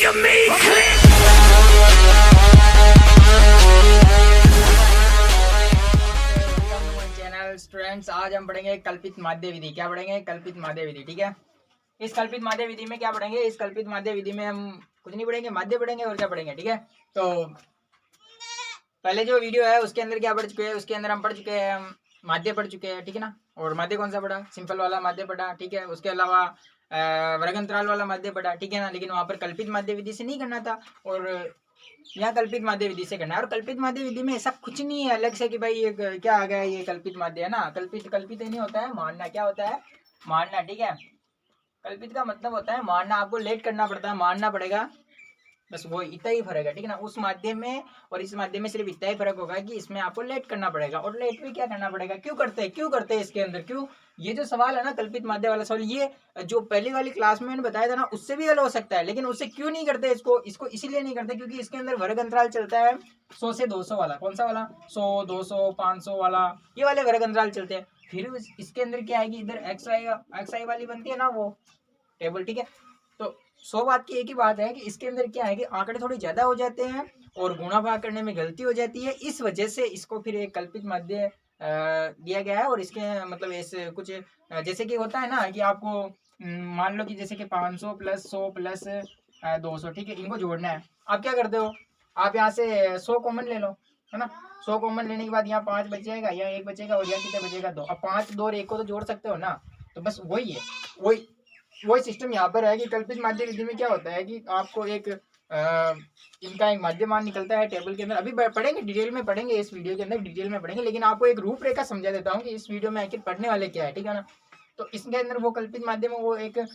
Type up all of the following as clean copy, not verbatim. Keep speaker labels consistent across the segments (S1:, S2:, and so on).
S1: Channel students, आज हम पढ़ेंगे कल्पित माध्य विधि। क्या पढ़ेंगे? कल्पित माध्य विधि। ठीक है, इस कल्पित माध्य विधि में क्या पढ़ेंगे? इस कल्पित माध्य विधि में हम कुछ नहीं पढ़ेंगे, माध्य पढ़ेंगे और क्या पढ़ेंगे। ठीक है, तो पहले जो वीडियो है उसके अंदर क्या पढ़ चुके हैं? उसके अंदर हम पढ़ चुके हैं, माध्य पढ़ चुके हैं। ठीक है ना, और माध्य कौन सा पढ़ा? सिंपल वाला माध्य पढ़ा। ठीक है, उसके अलावा वर्ग अंतराल वाला माध्य पढ़ा। ठीक है ना, लेकिन वहां पर कल्पित माध्य विधि से नहीं करना था और यहाँ कल्पित माध्य विधि से करना है। और कल्पित माध्य विधि में ऐसा कुछ नहीं है अलग से कि भाई ये क्या आ गया, ये कल्पित माध्य है ना। कल्पित कल्पित नहीं होता है, मानना। क्या होता है? मानना। ठीक है, कल्पित का मतलब होता है मानना। आपको लेट करना पड़ता है, मानना पड़ेगा, बस वो इतना ही फर्क है। ठीक है ना, उस माध्यम में और इस माध्यम में सिर्फ इतना ही फर्क होगा कि इसमें आपको लेट करना पड़ेगा। और लेट भी क्या करना पड़ेगा? क्यों करते हैं इसके अंदर? क्यों? ये जो सवाल है ना, कल्पित माध्य वाला सवाल, ये जो पहली वाली क्लास में मैंने बताया था ना, उससे भी हल हो सकता है। लेकिन उससे क्यों नहीं करते इसको इसीलिए नहीं करते क्योंकि इसके अंदर वर्ग अंतराल चलता है 100 से 200 वाला। कौन सा वाला? 100, 200, 500 वाला, ये वाले वर्ग अंतराल चलते हैं। फिर इसके अंदर क्या आएगी? इधर एक्स आएगा, एक्स आई वाली बनती है ना वो टेबल। ठीक है, तो 100 बात की एक ही बात है कि इसके अंदर क्या है कि आंकड़े थोड़े ज्यादा हो जाते हैं और गुणा भाग करने में गलती हो जाती है। इस वजह से इसको फिर एक कल्पित माध्य दिया गया है। और इसके मतलब ऐसे कुछ जैसे कि होता है ना कि आपको मान लो कि जैसे कि 500 प्लस 100 प्लस 200, ठीक है, इनको जोड़ना है। आप क्या करते हो? आप यहाँ से 100 कॉमन ले लो, है ना। 100 कॉमन लेने के बाद यहाँ 5 बचेगा, यहाँ 1 बचेगा और यहाँ कितना बचेगा? 2। अब 5, 2 और 1 को तो जोड़ सकते हो ना। तो बस वही है, वही सिस्टम यहाँ पर है कि कल्पित माध्य विधि में क्या होता है कि आपको एक इनका एक माध्य मान निकलता है टेबल के अंदर। अभी पढ़ेंगे, डिटेल में पढ़ेंगे, इस वीडियो के अंदर डिटेल में पढ़ेंगे, लेकिन आपको एक रूपरेखा समझा देता हूँ कि इस वीडियो में आखिर पढ़ने वाले क्या है। ठीक है ना, तो इसके अंदर वो कल्पित माध्य में वो एक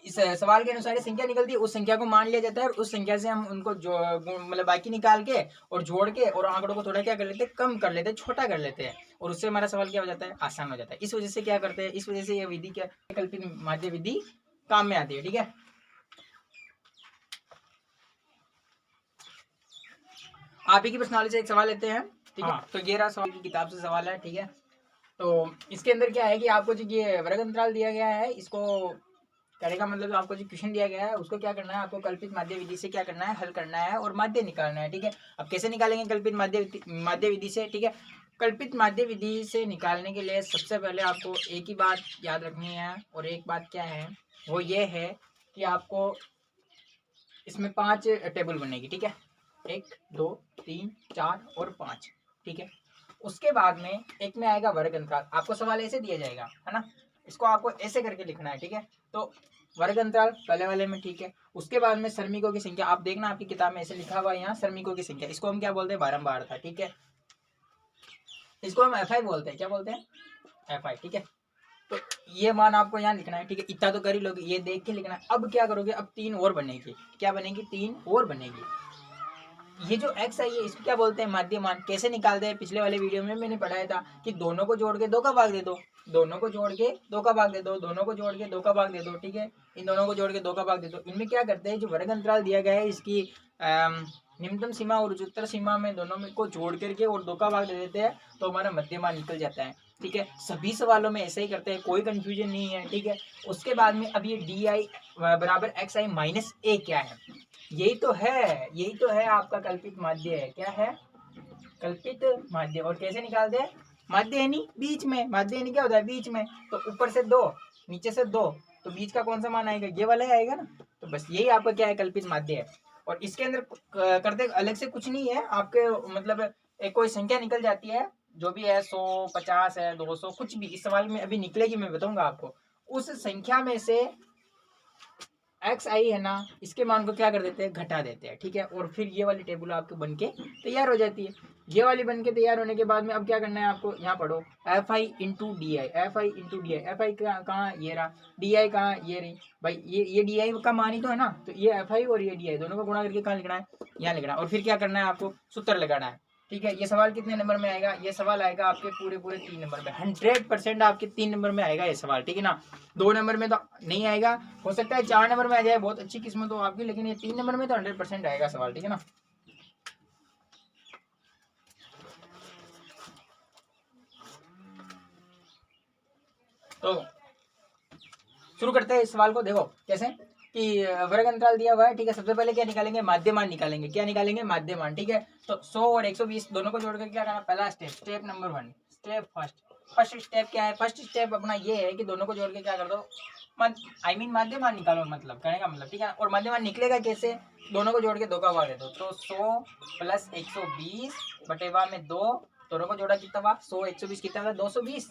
S1: इस सवाल के अनुसार संख्या निकलती है, उस संख्या को मान लिया जाता है और उस संख्या से हम उनको जो मतलब बाकी निकाल के और जोड़ के और आंकड़ों को थोड़ा क्या कर लेते हैं? कम कर लेते हैं, छोटा कर लेते हैं, और उससे हमारा सवाल क्या हो जाता है? आसान हो जाता है। इस वजह से क्या करते हैं? इस वजह से यह विधि क्या, कल्पित माध्य विधि काम में आती है। ठीक है, आप ही की पर्सनालिटी से एक सवाल लेते हैं। ठीक है, तो ये रहा सवाल की किताब से सवाल है। ठीक है, तो इसके अंदर क्या है कि आपको जो ये वर्ग अंतराल दिया गया है, इसको करने का मतलब आपको जो क्वेश्चन दिया गया है उसको क्या करना है? आपको कल्पित माध्य विधि से क्या करना है? हल करना है और माध्य निकालना है। ठीक है, अब कैसे निकालेंगे कल्पित माध्य विधि से? ठीक है, कल्पित माध्य विधि से निकालने के लिए सबसे पहले आपको एक ही बात याद रखनी है, और एक बात क्या है वो ये है कि आपको इसमें 5 टेबल बनेगी। ठीक है, 1, 2, 3, 4 और 5। ठीक है, उसके बाद में एक में आएगा वर्ग अंतराल। आपको सवाल ऐसे दिया जाएगा, है ना, इसको आपको ऐसे करके लिखना है। ठीक है, तो वर्ग अंतराल पहले वाले में। ठीक है, उसके बाद में श्रमिकों की संख्या, आप देखना आपकी किताब में ऐसे लिखा हुआ है यहाँ, श्रमिकों की संख्या, इसको हम क्या बोलते हैं? बारंबार था। ठीक है, इसको हम FI बोलते हैं। क्या बोलते हैं? FI। ठीक है, तो ये मान आपको यहाँ लिखना है। ठीक है, इतना तो कर ही लोगे, ये देख के लिखना है। अब क्या करोगे? अब 3 और बनेगी। क्या बनेगी? 3 और बनेगी। ये जो x है, ये इसको क्या बोलते हैं? माध्य मान। कैसे निकालते हैं? पिछले वाले वीडियो में मैंने पढ़ाया था कि दोनों को जोड़ के 2 का भाग दे दो, दोनों को जोड़ के 2 का भाग दे दो, दोनों को जोड़ के 2 का भाग दे दो। ठीक है, इन दोनों को जोड़ के 2 का भाग दे दो। इनमें क्या करते हैं? जो वर्ग अंतराल दिया गया है, इसकी निम्नतम सीमा और उच्चतर सीमा में दोनों में को जोड़ करके और 2 का भाग दे देते हैं, तो हमारा मध्य मान निकल जाता है। ठीक है, सभी सवालों में ऐसे ही करते हैं, कोई कंफ्यूजन नहीं है। ठीक है, उसके बाद में अब ये DI बराबर XI माइनस A क्या है? यही तो है, यही तो है आपका कल्पित माध्य है। क्या है? कल्पित माध्य। और कैसे निकालते हैं? माध्य यानी बीच में, माध्य यानी क्या होता है? बीच में। तो ऊपर से 2, नीचे से 2, तो बीच का कौन सा मान आएगा? ये वाला ही आएगा ना। तो बस यही आपका क्या है? कल्पित माध्य है। और इसके अंदर करते अलग से कुछ नहीं है आपके, मतलब एक कोई संख्या निकल जाती है, जो भी है 100, 50 है, 200, कुछ भी इस सवाल में अभी निकलेगी, मैं बताऊंगा आपको। उस संख्या में से XI है ना, इसके मान को क्या कर देते हैं? घटा देते हैं। ठीक है, और फिर ये वाली टेबल आपके बन के तैयार हो जाती है। ये वाली बन के तैयार होने के बाद में अब क्या करना है आपको? यहाँ पढ़ो, FI इंटू डी आई, FI इंटू डी आई। FI कहाँ? ये रहा। DI कहाँ? ये रही भाई, ये DI का मान ही तो है ना। तो ये FI और ये DI दोनों को गुणा करके कहाँ लिखना है? यहाँ लिखना है। और फिर क्या करना है आपको? सूत्र लगाना है। ठीक है, ये सवाल कितने नंबर में आएगा? ये सवाल आएगा आपके पूरे 3 नंबर में। 100% आपके 3 नंबर में आएगा ये सवाल। ठीक है ना, 2 नंबर में तो नहीं आएगा, हो सकता है 4 नंबर में आ जाए, बहुत अच्छी किस्मत हो आपकी, लेकिन ये 3 नंबर में तो 100% आएगा सवाल। ठीक है ना, तो शुरू करते हैं इस सवाल को। देखो कैसे, कि वर्ग अंतराल दिया हुआ है, ठीक है। सबसे पहले क्या निकालेंगे, माध्यमान निकालेंगे। क्या निकालेंगे, माध्यमान, ठीक है। तो 100 और 120 दोनों को जोड़कर क्या करना, पहला step, step number 1, step first step क्या है, फर्स्ट स्टेप अपना ये है कि दोनों को जोड़ के क्या कर दो, माध्यमान निकालो, मतलब कहने का मतलब, ठीक है। और माध्यमान निकलेगा कैसे, दोनों को जोड़ के 2 का भाग दे दो, तो 100 प्लस 120 बटेवा में 2, दोनों को जोड़ा कितना हुआ, 100 120 कितना हुआ, 220।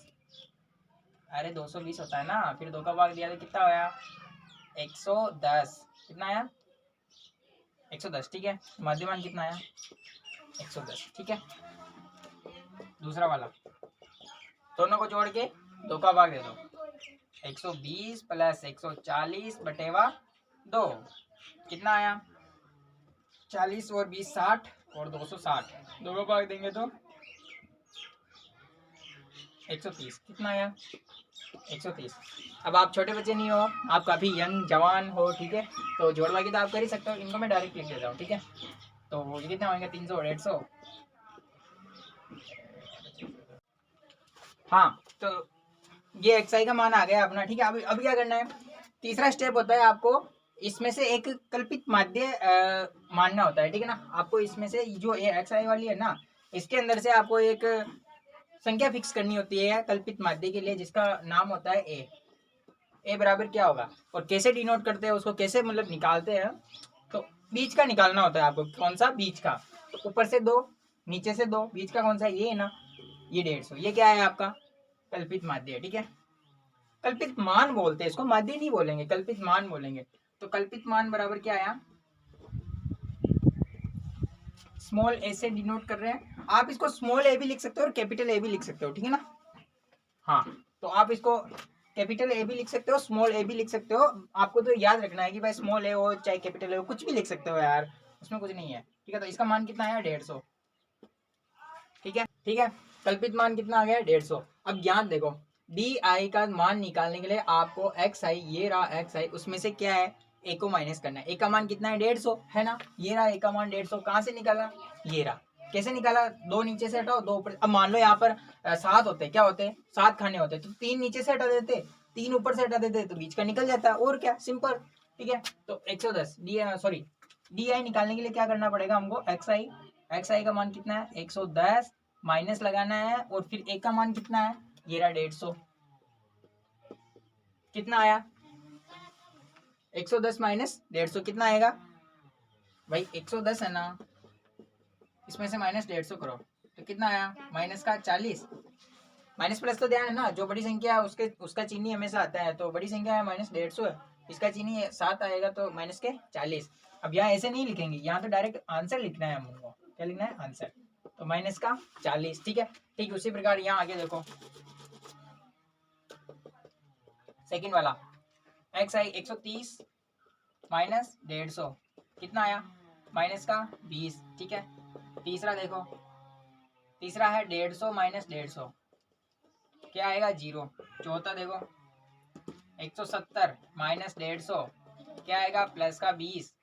S1: अरे 220 होता है ना, फिर 2 का भाग दिया तो कितना आया, 110। कितना आया, 110, ठीक है। माध्यमान कितना आया, 110, ठीक है। दूसरा वाला, दोनों को जोड़ के 2 का भाग दे दो, 120 प्लस 140 बटेवा 2, कितना आया, 40 और 20 60 और 260, 2 का भाग देंगे तो 130, कितना आया, 130। अब आप छोटे बच्चे नहीं हो, आप काफ़ी यंग जवान हो, ठीक है। तो जोड़ बाकी तो आप कर ही सकते हो, इनको मैं डायरेक्ट लिख देता हूँ, ठीक है। तो ये कितना होंगे, 300 और 150। हाँ, तो ये एक्सआई का मान आ गया अपना, ठीक है। अभी क्या करना है, तीसरा स्टेप होता है आपको इसमें से एक कल्पित माध्य मानना होता है, ठीक है ना। आपको इसमें से जो ये एक्सआई वाली है ना, इसके अंदर से आपको एक संख्या फिक्स करनी होती है कल्पित माध्य के लिए, जिसका नाम होता है ए बराबर क्या होगा, और कैसे डिनोट करते हैं उसको, कैसे मतलब निकालते हैं, तो बीच का निकालना होता है आपको। कौन सा, बीच का। तो ऊपर से 2, नीचे से 2, बीच का कौन सा, ये है ना, ये 150, ये क्या है आपका कल्पित माध्य है, ठीक है। कल्पित मान बोलते हैं इसको, माध्य नहीं बोलेंगे, कल्पित मान बोलेंगे। तो कल्पित मान बराबर क्या आया, स्मॉल ए से डिनोट कर रहे हैं। आप इसको स्मॉल ए भी लिख सकते हो और कैपिटल ए भी लिख सकते हो, ठीक है ना। हाँ, तो आप इसको कैपिटल ए भी लिख सकते हो, स्मॉल ए भी लिख सकते हो। आपको तो याद रखना है कि भाई स्मॉल ए हो चाहे कैपिटल ए हो, कुछ भी लिख सकते हो यार, उसमें कुछ नहीं है, ठीक है। तो इसका मान कितना है, 150, ठीक है, ठीक है। कल्पित मान कितना आ गया, 150। अब ज्ञान देखो, डी आई का मान निकालने के लिए आपको एक्स आई, ये रहा एक्स आई, उसमें से क्या है, ए को माइनस करना है। ए का मान कितना है, 150 है ना, ये रहा ए का मान 150। कहाँ से निकाला, ये रहा। कैसे निकाला, 2 नीचे से हटाओ, 2 ऊपर। अब मान लो यहाँ पर 7 होते, क्या होते, 7 खाने होते, तो 3 नीचे से हटा देते, 3 ऊपर से हटा देते, तो बीच का निकल जाता है, और क्या, सिंपल, ठीक है। तो 110 डी आई निकालने के लिए क्या करना पड़ेगा हमको, एक्स आई का मान कितना है, 110 माइनस लगाना है, और फिर ए का मान कितना है, ये रहा 150। कितना आया, 110 माइनस 150 कितना आएगा भाई, 110 है ना, इसमें से माइनस 150 करो तो कितना आया, माइनस का 40। माइनस प्लस तो ध्यान है ना, जो बड़ी संख्या है उसका चिन्ह हमेशा आता है। तो बड़ी संख्या है माइनस 150 है, इसका चिन्ह 7 आएगा, तो माइनस के 40। अब यहाँ ऐसे नहीं लिखेंगे, यहाँ तो डायरेक्ट आंसर लिखना है हमको। क्या लिखना है, आंसर। तो माइनस का 40, ठीक है। ठीक उसी प्रकार यहाँ आगे देखो, सेकंड वाला, एक्स आई 130 माइनस 150 कितना आया, माइनस का 20, ठीक है। तीसरा देखो, तीसरा है 150 माइनस 150, क्या आएगा, 0। चौथा देखो, 170 माइनस 150, क्या आएगा, प्लस का 20।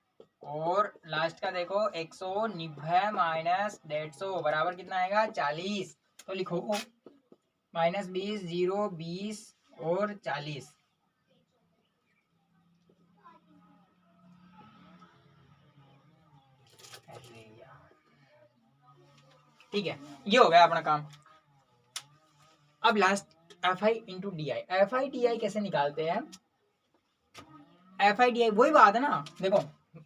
S1: और लास्ट का देखो 190 माइनस 150 बराबर कितना आएगा, 40। तो लिखो माइनस 20, 0, 20 और 40। ठीक है, ये हो गया अपना काम। अब last F I into D I. F I D आई कैसे निकालते हैं, एफ आई डी आई वही बात है ना, देखो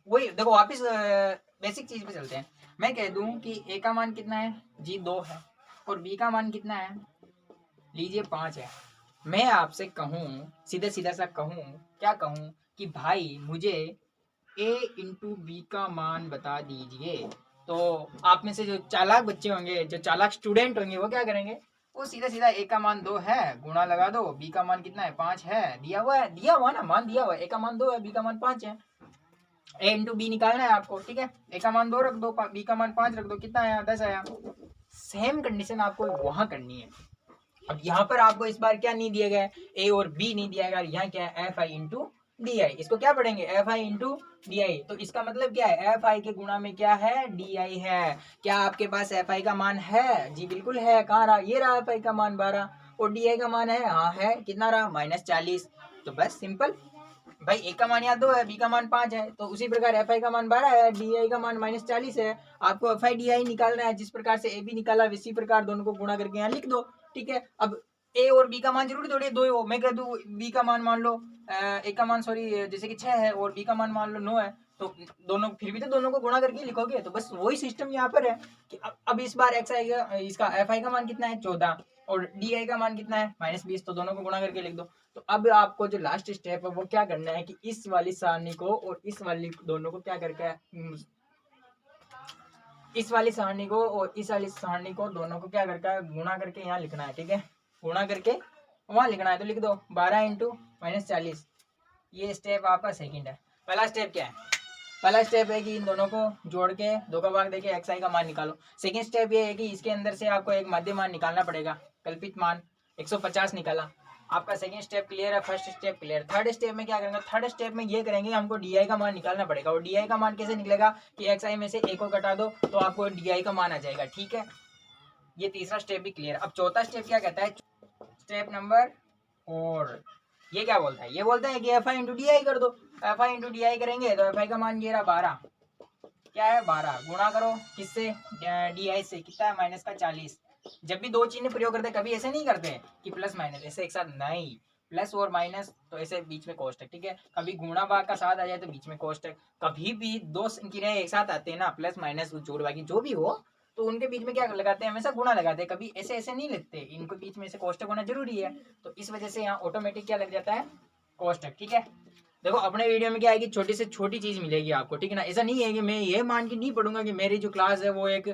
S1: वही देखो, वापिस बेसिक चीज पे चलते हैं। मैं कह दूं कि ए का मान कितना है जी, 2 है, और बी का मान कितना है, लीजिए 5 है। मैं आपसे कहूं, सीधे सीधा सा कहूं, क्या कहूं कि भाई मुझे ए इंटू बी का मान बता दीजिए, तो आप में से जो चालाक बच्चे होंगे, जो चालाक स्टूडेंट होंगे, वो क्या करेंगे, वो सीधा सीधा ए का मान 2 है, गुणा लगा दो, बी का मान कितना है, 5 है, दिया हुआ ना, मान दिया हुआ है, ए का मान 2 है, बी का मान 5 है। ए इंटू बी निकालना है आपको, ठीक है। ए का मान 2 रख दो, बी का मान 5 रख दो, कितना आया, 10 आया। सेम कंडीशन आपको वहां करनी है। अब यहाँ पर आपको इस बार क्या नहीं दिया गया, ए और बी नहीं दिया गया, यहाँ क्या है, एफ आई इंटू डी आई। इसको क्या पढ़ेंगे, एफ आई इंटू डी आई। तो इसका मतलब क्या है, एफ आई के गुणा में क्या है, डी आई है। क्या आपके पास एफ आई का मान है, जी बिल्कुल है। कहाँ रहा, ये रहा एफ आई का मान 12, और डी आई का मान है, हाँ है, कितना रहा, -40। तो बस सिंपल, भाई ए का मान यहाँ 2 है, बी का मान 5 है, तो उसी प्रकार एफ आई का मान 12 है, डी आई का मान -40 है। आपको एफ आई डी आई निकालना है, जिस प्रकार से ए बी निकाला इसी प्रकार दोनों को गुणा करके यहाँ लिख दो। ठीक है, अब ए और बी का मान जरूरी थोड़ी दो हो, मैं कह दूं बी का मान मान लो ए का मान सॉरी जैसे कि 6 है और बी का मान मान लो 9 है, तो दोनों फिर भी तो दोनों को गुणा करके लिखोगे। तो बस वही सिस्टम यहाँ पर है कि अब इस बार एक्स आएगा, इसका एफ आई का मान कितना है 14 और डी आई का मान कितना है -20, तो दोनों को गुणा करके लिख दो। तो अब आपको जो लास्ट स्टेप है वो क्या करना है कि इस वाली सारणी को और इस वाली दोनों को क्या करके इस वाली सारणी को और इस वाली सारणी को दोनों को क्या करके गुणा करके यहाँ लिखना है। ठीक है, गुणा करके वहां लिखना है, तो लिख दो 12 × -40। ये स्टेप आपका सेकंड है। पहला स्टेप क्या है? पहला स्टेप है कि इन दोनों को जोड़ के 2 का भाग देके एक्स आई का मान निकालो। सेकंड स्टेप ये है कि इसके अंदर से आपको एक माध्य मान निकालना पड़ेगा, कल्पित मान 150 निकाला। आपका सेकंड स्टेप क्लियर है, first step clear. Third step में क्या करेंगे? थर्ड स्टेप में ये करेंगे, हमको डी आई का मान निकालना पड़ेगा। और डी आई का मान कैसे निकलेगा कि एक्स आई में से ए को घटा दो तो आपको डी आई का मान आ जाएगा। ठीक है, ये तीसरा स्टेप भी क्लियर। अब चौथा स्टेप क्या कहता है? स्टेप नंबर 4 ये क्या बोलता है? ये बोलता है कि एफ आई इंटू डी आई कर दो। एफ आई इंटू डी आई करेंगे तो एफ आई का मान ये रहा 12, क्या है 12, गुणा करो किससे? डी आई से, कितना है -40। जब भी दो चिन्ह प्रयोग करते कभी ऐसे नहीं करते कि प्लस माइनस ऐसे एक साथ, नहीं, प्लस और माइनस तो ऐसे बीच में कोष्टक। ठीक है, कभी गुणा भाग का साथ आ जाए तो बीच में कोष्टक। कभी भी दो संख्याएं एक साथ आते हैं ना, प्लस माइनस जोड़ बाकी जो भी हो, तो उनके बीच में क्या लगाते हैं? हमेशा गुणा लगाते हैं, कभी ऐसे ऐसे नहीं लिखते। इनको बीच में से कोष्टक होना जरूरी है, तो इस वजह से यहाँ ऑटोमेटिक क्या लग जाता है? कोष्टक। ठीक है, देखो अपने वीडियो में क्या है कि छोटी से छोटी चीज मिलेगी आपको। ठीक है ना, ऐसा नहीं है कि मैं ये मान के नहीं पढ़ूंगा कि मेरी जो क्लास है वो एक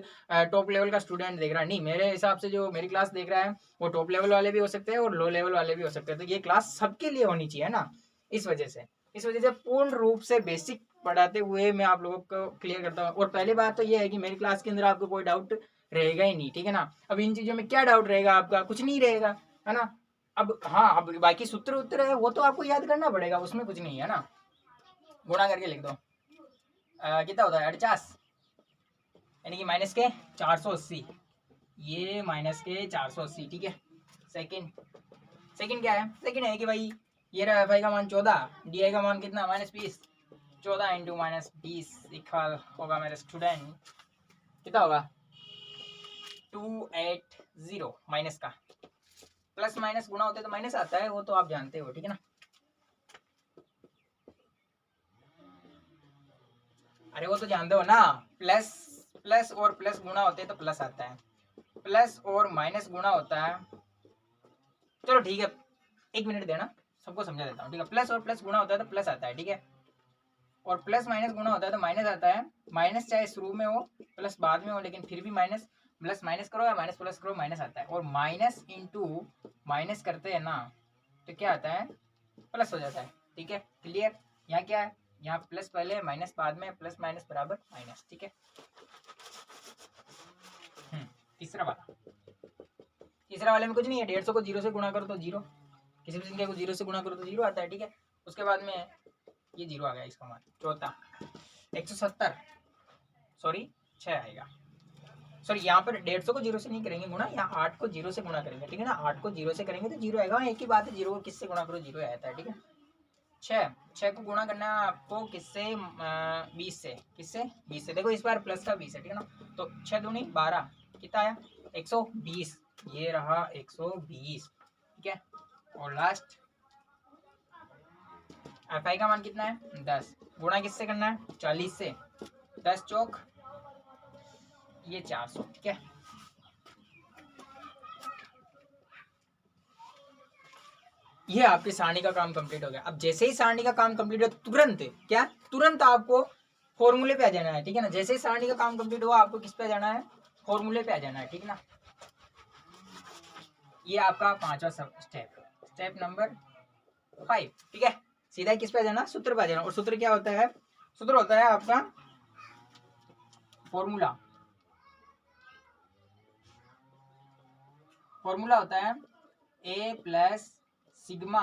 S1: टॉप लेवल का स्टूडेंट देख रहा है। नहीं, मेरे हिसाब से जो मेरी क्लास देख रहा है वो टॉप लेवल वाले भी हो सकते हैं और लो लेवल वाले भी हो सकते हैं। तो ये क्लास सबके लिए होनी चाहिए ना, इस वजह से पूर्ण रूप से बेसिक पढ़ाते हुए मैं आप लोगों को क्लियर करता हूँ। और पहली बात तो ये है कि मेरी क्लास के अंदर आपको कोई डाउट रहेगा ही नहीं। ठीक है ना, अब इन चीजों में क्या डाउट रहेगा आपका? कुछ नहीं रहेगा, है ना। अब हाँ, अब बाकी सूत्र उत्तर है वो तो आपको याद करना पड़ेगा, उसमें कुछ नहीं है ना। गुणा करके लिख दो, कितना होता है 48, यानी कि माइनस के 480, ये माइनस के 480। ठीक है, सेकंड क्या है? सेकंड है कि भाई ये रहा एफ आई का मान 14, डी आई का मान कितना -20। 14 × -20 इक्वल होगा मेरे स्टूडेंट, कितना होगा 280। माइनस का प्लस माइनस गुणा होते तो माइनस आता है, वो तो आप जानते हो। ठीक है ना, अरे वो तो जानते हो ना, प्लस और प्लस गुणा होते हैं तो प्लस आता है, प्लस और माइनस गुणा होता है। चलो ठीक है, 1 मिनट देना, सबको समझा देता हूँ। ठीक है, प्लस और प्लस गुणा होता है तो प्लस आता है। ठीक है, और प्लस माइनस गुणा होता है तो माइनस आता है। माइनस चाहे शुरू में हो प्लस बाद में हो, लेकिन फिर भी माइनस, प्लस माइनस करो या माइनस प्लस करो माइनस आता है। और माइनस इंटू माइनस करते हैं ना तो क्या आता है? प्लस हो जाता है। ठीक है, क्लियर। यहाँ क्या है? यहाँ प्लस पहले माइनस बाद में, प्लस माइनस बराबर माइनस। ठीक है, तीसरा वाले में कुछ नहीं है, 150 को 0 से गुणा करो तो 0, किसी भी संख्या को 0 से गुणा करो तो 0 आता है। ठीक है, उसके बाद में ये 0 आ गया इसका मान। चौथा 170 सॉरी 6 आएगा। सॉरी यहाँ पर 150 को 0 से नहीं करेंगे गुणा, यहाँ 8 को 0 से गुणा करेंगे। ठीक है ना, 8 को 0 से करेंगे तो 0 आएगा। एक ही बात है, 0 को किससे गुणा करो 0 आता है। ठीक है, 6 को गुणा करना है आपको किससे? 20 से। किससे? 20 से। देखो इस बार प्लस का 20 है। ठीक है ना, तो 6 दूनी 12, कितना आया? 120, ये रहा 120। ठीक है, और लास्ट एफ आई का मान कितना है? 10, गुणा किससे करना है? 40 से। 10 चौक ये 400। ठीक है, ये आपकी सारणी का काम कंप्लीट हो गया। अब जैसे ही सारणी का काम कंप्लीट हो तुरंत आपको फॉर्मूले पे आ जाना है। ठीक है ना, जैसे ही सारणी का काम कंप्लीट हुआ आपको किस पे आ जाना है? फॉर्मूले पे आ जाना है। ठीक है ना, ये आपका 5वां स्टेप नंबर 5। ठीक है, सीधा किस पे आ जाना? सूत्र पे आ जाना। और सूत्र क्या होता है? सूत्र होता है आपका फॉर्मूला होता है a plus sigma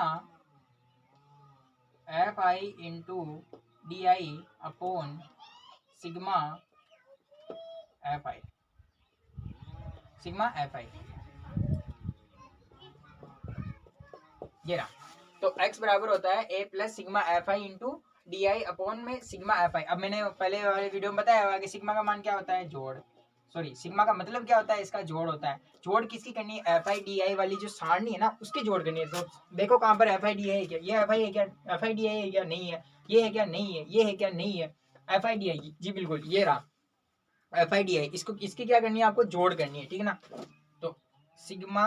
S1: F I into D I upon sigma F आई, ये रहा। तो x बराबर होता है a plus sigma F I into D I upon में सिग्मा एफ आई। अब मैंने पहले वाले वीडियो में बताया हुआ कि सिग्मा का मान क्या होता है, जोड़, सॉरी सिग्मा का मतलब क्या होता है, इसका जोड़ होता है। जोड़ किसकी करनी है, एफ आई डी आई वाली जो सारणी है ना उसकी जोड़ करनी है। तो देखो कहाँ पर एफ आई डी आई है क्या, ये एफ आई है क्या, एफ आई डी आई है क्या, नहीं है, ये है क्या, नहीं है, ये है क्या, नहीं है, एफ आई डी आई, जी बिल्कुल ये रहा एफ आई डी आई। इसको इसकी क्या करनी है, आपको जोड़ करनी है, ठीक है ना। तो sigma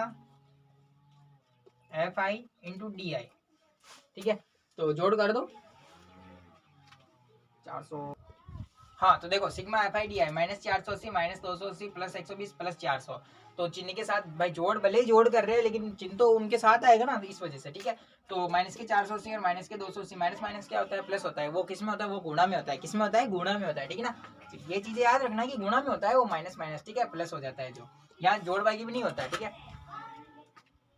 S1: F I into D आई, ठीक है, तो जोड़ कर दो 400। हाँ तो देखो sigma F I D I minus 480 minus 280 plus 120 plus 400। तो चिन्ह के साथ भाई जोड़ भले ही जोड़ कर रहे हैं लेकिन चिन्ह तो उनके साथ आएगा ना, तो इस वजह से, ठीक है। तो माइनस के 480 और माइनस के 280, माइनस माइनस क्या होता है, प्लस होता है। वो किस में होता है, वो गुणा में होता है। किस में होता है, गुणा में होता है, ठीक है ना। तो ये चीजें याद रखना कि गुणा में होता है वो माइनस माइनस, ठीक है, प्लस हो जाता है। जो यहाँ जोड़ बाकी भी नहीं होता है, ठीक है।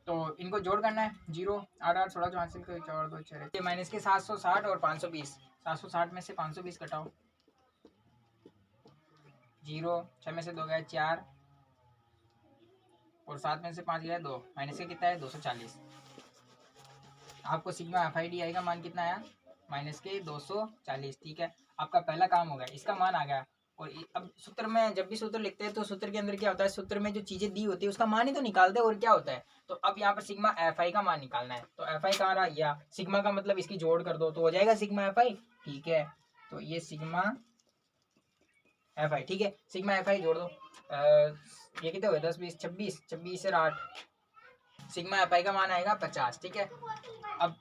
S1: तो इनको जोड़ करना है, 0 8 8 16 64 4 2 6 माइनस के 760 और 520, 760 में से 520 कटाओ, 0 6 में से 2 गए 4 और 7 में से 5 गया 2, माइनस के कितना है 240। आपको सिग्मा एफ आई डी आई का मान कितना आया, माइनस के 240, ठीक है। आपका पहला काम हो गया, इसका मान आ गया। और अब सूत्र में जब भी सूत्र लिखते हैं तो सूत्र के अंदर क्या होता है, सूत्र में जो चीजें दी होती है उसका मान ही तो निकालते हैं, और क्या होता है। तो अब यहाँ पर सिग्मा एफ आई का मान निकालना है। तो एफ आई कहाँ रहा, या सिग्मा का मतलब इसकी जोड़ कर दो तो हो जाएगा सिग्मा एफ आई, ठीक है। तो ये सिग्मा एफ आई, ठीक है, सिग्मा एफ आई जोड़ दो। ये कितने हुए 10 20 26, 26 से 8, सिग्मा एफ आई का मान आएगा 50, ठीक है। अब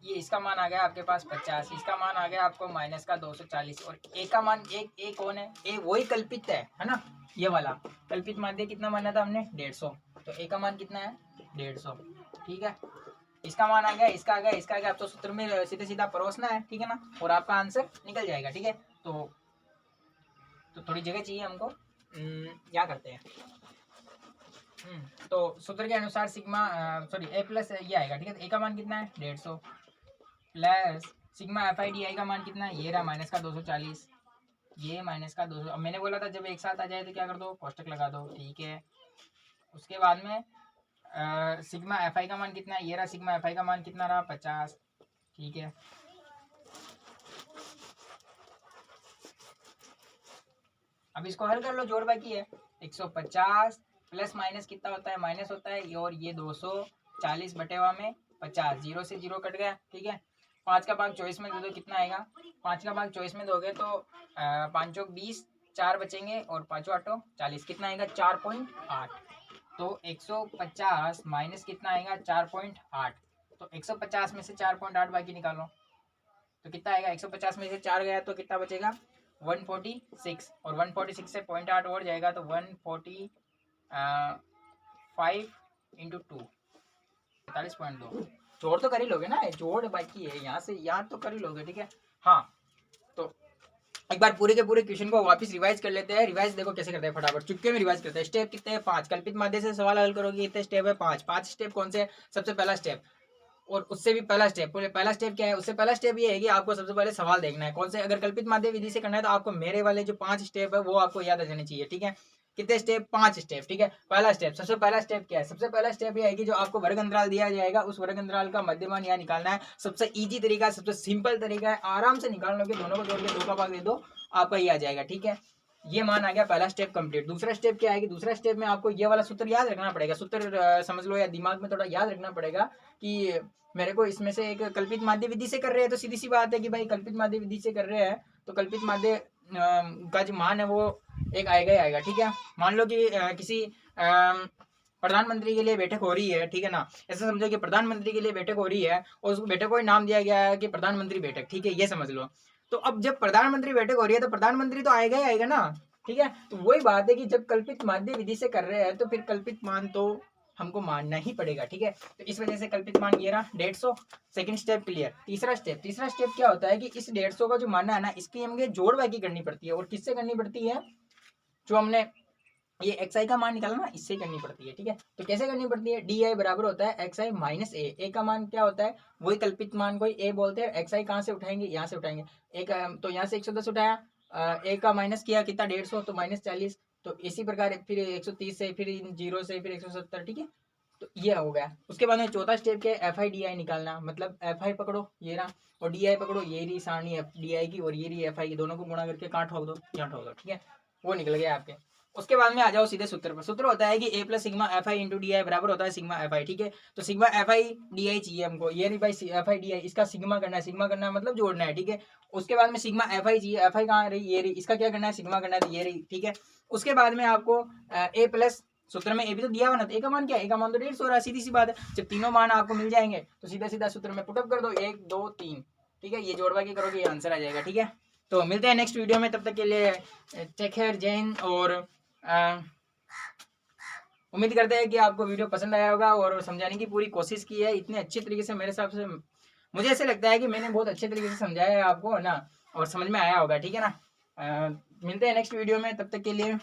S1: ये इसका मान आ गया आपके पास 50, इसका मान आ गया आपको माइनस का 240, और ए का मान ए कौन है, ए वही कल्पित है ना, ये वाला कल्पित माध्य कितना माना था हमने 150। तो ए का मान कितना है 150, ठीक है। इसका मान आ गया, इसका आ गया, इसका आ गया। अब तो सूत्र में सीधे सीधा परोसना है, ठीक है ना, और आपका आंसर निकल जाएगा, ठीक है। तो थोड़ी जगह चाहिए हमको, क्या करते हैं, तो सूत्र के अनुसार सिग्मा सॉरी ए प्लस ये आएगा, ठीक है। ए का मान कितना है 150 plus sigma F I D आई का मान कितना है, ये रहा माइनस का 240, ये माइनस का 200। अब मैंने बोला था जब एक साथ आ जाए तो क्या कर दो, कोष्टक लगा दो, ठीक है। उसके बाद में सिग्मा एफ आई का मान कितना है, ये रहा सिग्मा एफ आई का मान कितना रहा 50, ठीक है। अब इसको हल कर लो, जोड़ बाकी है 150 प्लस माइनस कितना होता है, माइनस होता है, और ये 240 बटेवा में 50, 0 से 0 कट गया, ठीक है। 5 का भाग 24 में दे दो, कितना आएगा, 5 का भाग 24 में दोगे तो 5 चौक 20, 4 बचेंगे और 5 8 40, कितना आएगा 4.8। तो 150 माइनस कितना आएगा 4.8। तो 150 में से 4.8 बाकी निकालो तो कितना आएगा, 150 में से 4 गया तो कितना बचेगा 146, और 146 से 0.8 और जाएगा तो 145 इंटू 2 45.2। जोड़ तो कर ही लोगे ना, जोड़ बाकी है, यहाँ से यहाँ तो कर ही लोगे, ठीक है। हाँ तो एक बार पूरे के पूरे क्वेश्चन को वापस रिवाइज कर लेते हैं। रिवाइज देखो कैसे करते हैं, फटाफट चुटके में रिवाइज करते हैं। स्टेप कितने हैं 5, कल्पित माध्य से सवाल हल करोगे कितने स्टेप है 5। 5 स्टेप कौन से, सबसे पहला स्टेप और उससे भी पहला स्टेप, पहला स्टेप क्या है, उससे पहला स्टेप ये है कि आपको सबसे पहले सवाल देखना है कौन से। अगर कल्पित माध्य विधि से करना है तो आपको मेरे वाले जो 5 स्टेप है वो आपको याद आ जाने चाहिए, ठीक है। कितने स्टेप, 5 स्टेप, ठीक है। पहला स्टेप, सबसे पहला स्टेप क्या है, सबसे पहला स्टेप ये है कि जो आपको वर्ग अंतराल दिया जाएगा उस वर्ग अंतराल का मध्यमान यहाँ निकालना है। सबसे इजी तरीका, सबसे सिंपल तरीका है, आराम से निकाल लोगे, दोनों को जोड़ के 2 का भाग दे दो आपका ये आ जाएगा, ठीक है। ये मान आ गया, पहला स्टेप कंप्लीट। दूसरा स्टेप क्या है कि दूसरा स्टेप में आपको ये वाला सूत्र याद रखना पड़ेगा। सूत्र समझ लो या दिमाग में थोड़ा याद रखना पड़ेगा कि मेरे को इसमें से एक कल्पित माध्य विधि से कर रहे हैं तो सीधी सी बात है कि भाई कल्पित माध्य विधि से कर रहे हैं तो कल्पित माध्य का जो मान है वो एक आएगा ही आएगा, ठीक है। मान लो कि किसी प्रधानमंत्री के लिए बैठक हो रही है, ठीक है ना। ऐसा समझो कि प्रधानमंत्री के लिए बैठक हो रही है और उस बैठक को नाम दिया गया है कि प्रधानमंत्री बैठक, ठीक है, ये समझ लो। तो अब जब प्रधानमंत्री बैठक हो रही है तो प्रधानमंत्री तो आएगा ही आएगा ना, ठीक है। तो वही बात है कि जब कल्पित माध्य विधि से कर रहे हैं तो फिर कल्पित मान तो हमको मानना ही पड़ेगा, ठीक है। तो इस वजह से कल्पित मान ये रहा 150। Second step clear. तीसरा स्टेप क्या होता है कि इस 150 का जो मानना है ना इसकी हमें जोड़ बाकी करनी पड़ती है। और किससे करनी पड़ती है, जो हमने ये एक्स आई का मान निकाला ना इससे करनी पड़ती है, ठीक है। तो कैसे करनी पड़ती है, डी आई बराबर होता है एक्स आई माइनस ए का मान क्या होता है, वही कल्पित मान को ए बोलते हैं। एक्स आई कहाँ से उठाएंगे, यहाँ से उठाएंगे। एक तो यहाँ से 110 उठाया, ए का माइनस किया कितना 150 तो -40। तो इसी प्रकार फिर 130 से, फिर 0 से, फिर 170, ठीक है। तो ये हो गया। उसके बाद में चौथा स्टेप क्या है, एफ आई डी आई निकालना, मतलब एफ आई पकड़ो ये रहा और डी आई पकड़ो, ये रही सारणी एफ डी आई की और ये रही एफ आई की, दोनों को गुणा करके कहाँ ठोक दो, यहाँ ठोक दो, ठीक है, वो निकल गया आपके। उसके बाद में आ जाओ सीधे सूत्र पर। सूत्र होता है कि A plus sigma F I into D I बराबर होता है सिग्मा एफ आई, ठीक है। तो sigma F I D I चाहिए हमको, ये नहीं भाई एफ आई डी आई, इसका सिग्मा करना है, सिग्मा करना है मतलब जोड़ना है, ठीक है। उसके बाद में सिग्मा एफ आई चाहिए, एफ आई कहाँ रही, ये रही, इसका क्या करना है, सिग्मा करना है, तो ये रही, ठीक है। उसके बाद में आपको ए प्लस, सूत्र में ए भी तो दिया हुआ ना, तो ए का मान क्या है, ए का मान तो 150 रहा है, सीधी सी बात है। जब तीनों मान आपको मिल जाएंगे तो सीधा सीधा सूत्र में पुटअप कर दो 1 2 3, ठीक है, ये जोड़वा के करोगे ये आंसर आ जाएगा, ठीक है। तो मिलते हैं नेक्स्ट वीडियो में, तब तक के लिए टेक केयर, जय हिंद। और उम्मीद करते हैं कि आपको वीडियो पसंद आया होगा और समझाने की पूरी कोशिश की है इतने अच्छे तरीके से। मेरे हिसाब से मुझे ऐसे लगता है कि मैंने बहुत अच्छे तरीके से समझाया है आपको ना, और समझ में आया होगा, ठीक है ना। मिलते हैं नेक्स्ट वीडियो में, तब तक के लिए